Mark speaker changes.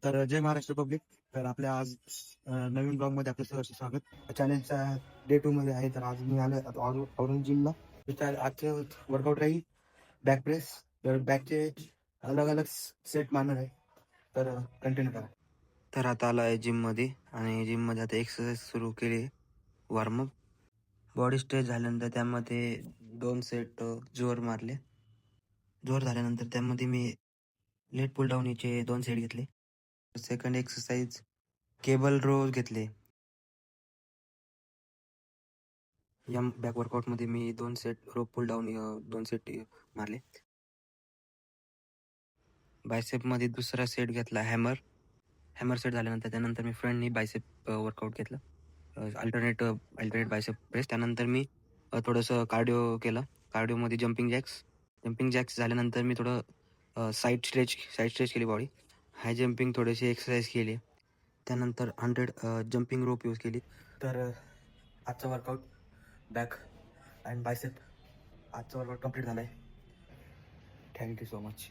Speaker 1: तर जय महाराष्ट्र पब्लिक. तर आपल्या आज नवीन ब्लॉग मध्ये आपलं सहर्ष स्वागत. चॅलेंजचा डे 2 मध्ये आहे. तर आज मी आलो औरंग जिमला. आजचं वर्कआउट राहील बॅक प्रेस. तर बॅकचे अलग अलग सेट मारणार आहे. तर कंटिन्यू करा.
Speaker 2: तर आता आलो आहे जिममध्ये आणि जिममध्ये आता एक्सरसाइज सुरू केली. वॉर्मअप बॉडी स्ट्रेच झाल्यानंतर त्यामध्ये 2 सेट जोर मारले. जोर झाल्यानंतर त्यामध्ये मी लेट पुल डाऊनचे 2 सेट घेतले. सेकंड एक्सरसाइज केबल रोज घेतले. या बॅक वर्कआउटमध्ये मी 2 सेट रो पुल डाऊन 2 सेट मारले. बायसेपमध्ये दुसरा सेट घेतला हॅमर सेट झाल्यानंतर त्यानंतर मी फ्रंटनी बायसेप वर्कआउट घेतलं. Alternate bicep press. त्यानंतर मी थोडंसं कार्डिओ केलं. कार्डिओमध्ये जंपिंग जॅक्स झाल्यानंतर मी थोडं साईड स्ट्रेच केली बॉडी. हाय जंपिंग थोडीशी एक्सरसाइज केली. त्यानंतर 100 जंपिंग रोप यूज केली.
Speaker 1: तर आजचा वर्कआउट बॅक अँड बायसेप आजचा वर्कआउट कंप्लीट झाला आहे. Thank you so much.